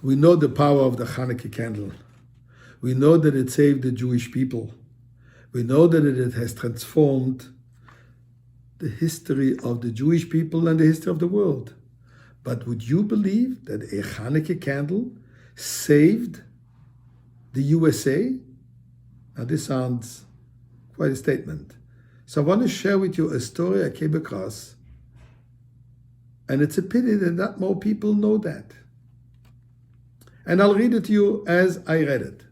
We know the power of the Hanukkah candle. We know that it saved the Jewish people. We know that it has transformed the history of the Jewish people and the history of the world. But would you believe that a Hanukkah candle saved the USA? Now this sounds quite a statement. So I want to share with you a story I came across, and it's a pity that not more people know that. And I'll read it to you as I read it.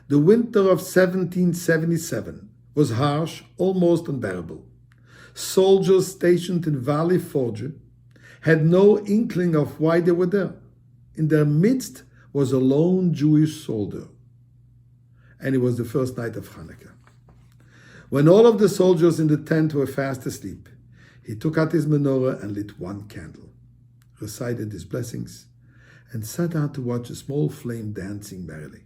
The winter of 1777 was harsh, almost unbearable. Soldiers stationed in Valley Forge had no inkling of why they were there. In their midst was a lone Jewish soldier, and it was the first night of Hanukkah. When all of the soldiers in the tent were fast asleep, he took out his menorah and lit one candle, recited his blessings, and sat down to watch a small flame dancing merrily.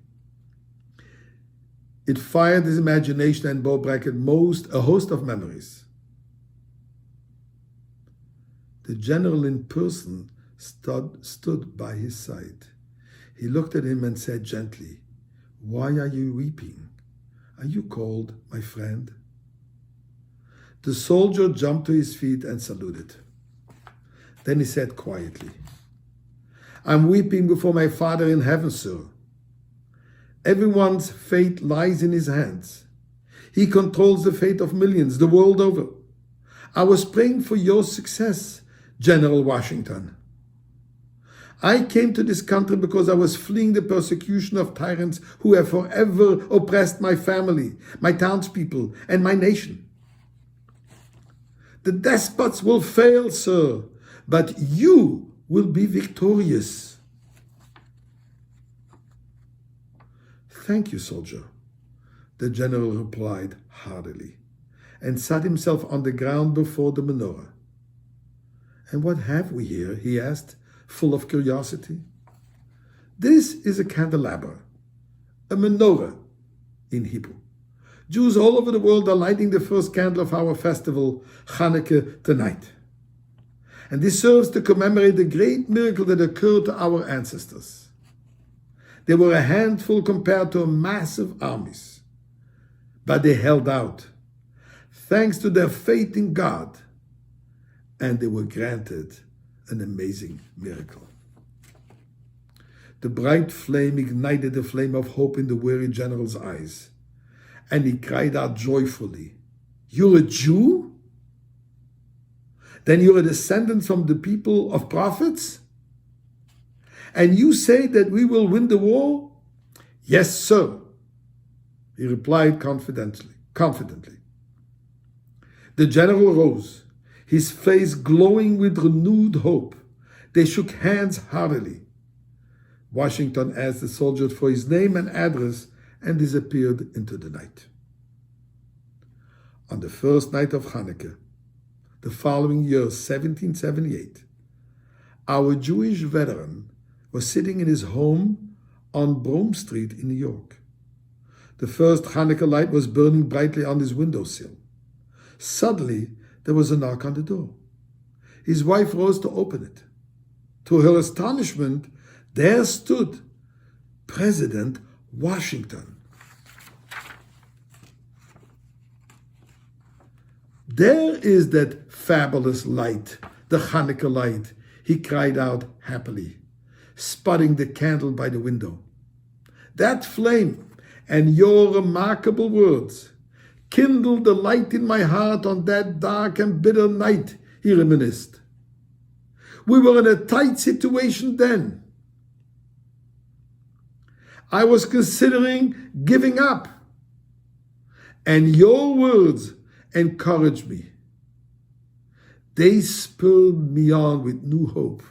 It fired his imagination and brought back a host of memories. The general in person stood by his side. He looked at him and said gently, "Why are you weeping? Are you cold, my friend?" The soldier jumped to his feet and saluted. Then he said quietly, "I'm weeping before my Father in heaven, sir. Everyone's fate lies in his hands. He controls the fate of millions the world over. I was praying for your success, General Washington. I came to this country because I was fleeing the persecution of tyrants who have forever oppressed my family, my townspeople, and my nation. The despots will fail, sir, but you will be victorious." "Thank you, soldier," the general replied heartily, and sat himself on the ground before the menorah. "And what have we here?" he asked, full of curiosity. "This is a candelabra, a menorah in Hebrew. Jews all over the world are lighting the first candle of our festival, Hanukkah, tonight. And this serves to commemorate the great miracle that occurred to our ancestors. They were a handful compared to massive armies, but they held out, thanks to their faith in God, and they were granted an amazing miracle." The bright flame ignited the flame of hope in the weary general's eyes, and he cried out joyfully, "You're a Jew? Then you're a descendant from the people of prophets? And you say that we will win the war?" "Yes, sir," he replied confidently. The general rose, his face glowing with renewed hope. They shook hands heartily. Washington asked the soldier for his name and address and disappeared into the night. On the first night of Hanukkah, the following year, 1778, our Jewish veteran was sitting in his home on Broome Street in New York. The first Hanukkah light was burning brightly on his windowsill. Suddenly, there was a knock on the door. His wife rose to open it. To her astonishment, there stood President Washington. "There is that fabulous light, the Hanukkah light," he cried out happily, spotting the candle by the window. "That flame and your remarkable words kindled the light in my heart on that dark and bitter night," he reminisced. "We were in a tight situation then. I was considering giving up, and your words encouraged me. They spurred me on with new hope.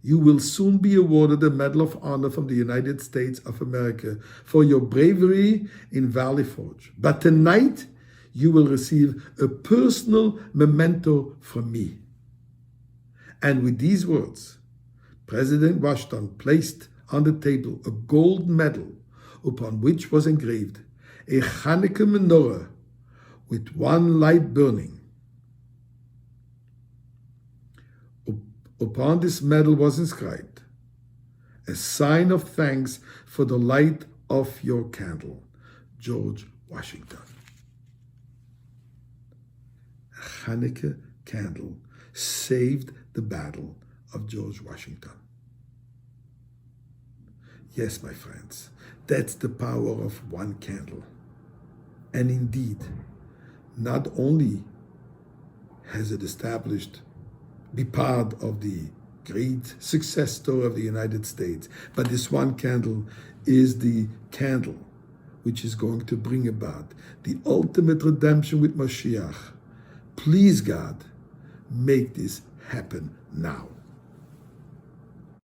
You will soon be awarded the Medal of Honor from the United States of America for your bravery in Valley Forge. But tonight, you will receive a personal memento from me." And with these words, President Washington placed on the table a gold medal upon which was engraved a Hanukkah menorah with one light burning. Upon this medal was inscribed, a sign of thanks for the light of your candle, George Washington. A Hanukkah candle saved the battle of George Washington. Yes, my friends, that's the power of one candle. And indeed, not only has it be part of the great success story of the United States, but this one candle is the candle which is going to bring about the ultimate redemption with Mashiach. Please, God, make this happen now.